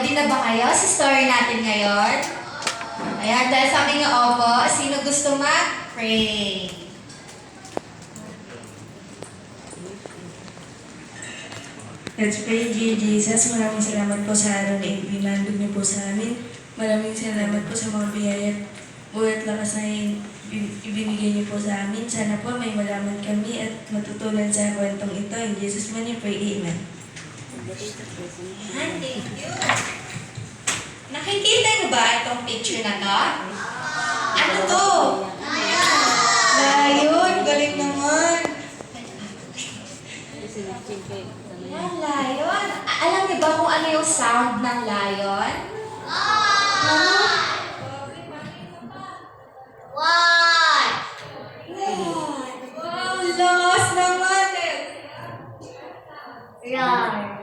Ready na ba kayo sa story natin ngayon? Ayan, dahil sabi nga opo, sino gusto mag-pray? Let's pray, dear Jesus. Maraming salamat po sa araw na ibinandog niyo po sa amin. Maraming salamat po sa mga biyaya at lakas na ibinigay niyo po sa amin. Sana po may malaman kami at matutunan sa kwentong ito. In Jesus' name we pray, Amen. Thank you. Nakikita niyo ba itong picture na to? Ano to? Layon, galing naman. Ang layon. Alam niyo ba kung ano yung sound ng layon? Wow, lost naman eh. Yan.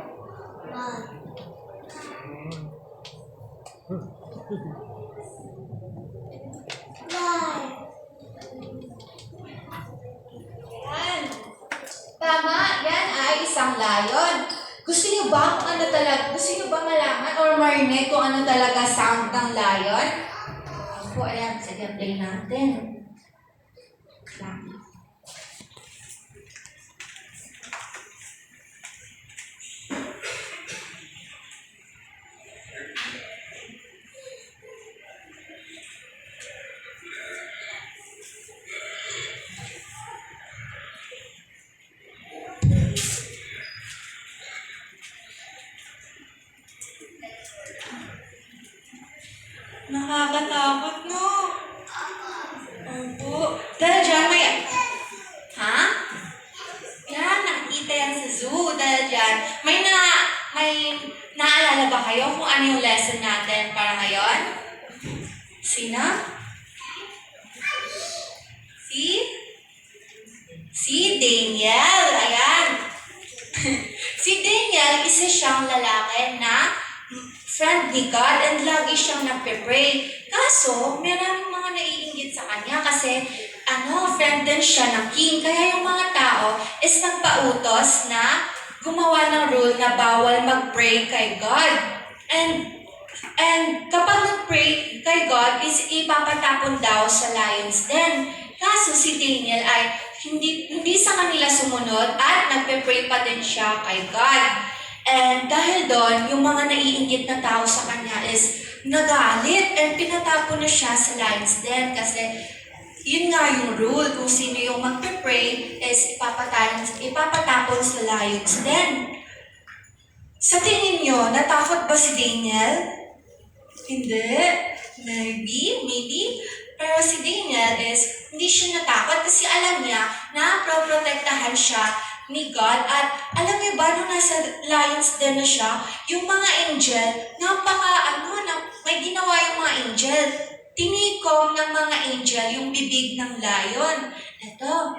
Tama, yan ay isang layon. Gusto niyo ba kung ano talaga, gusto niyo ba malaman or marinig kung ano talaga sound ng layon? Ako, ayan, sige, play natin. Nakakatakot, no? Opo. Dahil dyan may... Ha? Yan, nakikita yan sa zoo. Dahil dyan, may naalala ba kayo kung ano yung lesson natin para ngayon? Sino? Si Daniel. Ayan. Si Daniel, isa siyang lalaki na friend ni God and lagi siyang nagpe-pray. Kaso, maraming mga naiinggit sa kanya kasi friend din siya ng king. Kaya yung mga tao is nagpautos na gumawa ng rule na bawal mag-pray kay God. And kapag nag-pray kay God is ipapatapon daw sa lion's den. Kaso si Daniel ay hindi sa kanila sumunod at nagpe-pray pa din siya kay God. And dahil doon, yung mga naiinggit na tao sa kanya is nagalit and pinatapon na siya sa lion's den kasi yun nga yung rule, kung sino yung magpe-pray is ipapatapon sa lion's den. Sa tingin nyo, natakot ba si Daniel? Hindi. Maybe. Pero si Daniel is hindi siya natakot kasi alam niya na proprotektahan siya ni God. At alam niyo ba, nung nasa lion's den na siya, yung mga angel, may ginawa yung mga angel. Tinikom ng mga angel yung bibig ng lion. Ito.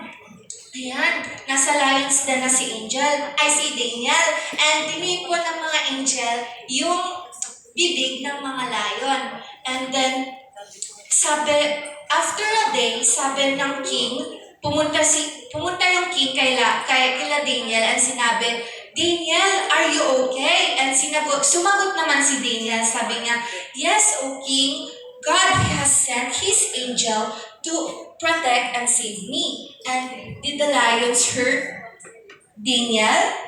Ayan, nasa lion's den na si Daniel. And tinikom ng mga angel yung bibig ng mga lion. And then, after a day, sabi ng king, pumunta yung king kay Daniel and sinabi, Daniel, are you okay? And sumagot naman si Daniel, sabi niya, yes, O king, God has sent his angel to protect and save me. And did the lions hurt Daniel?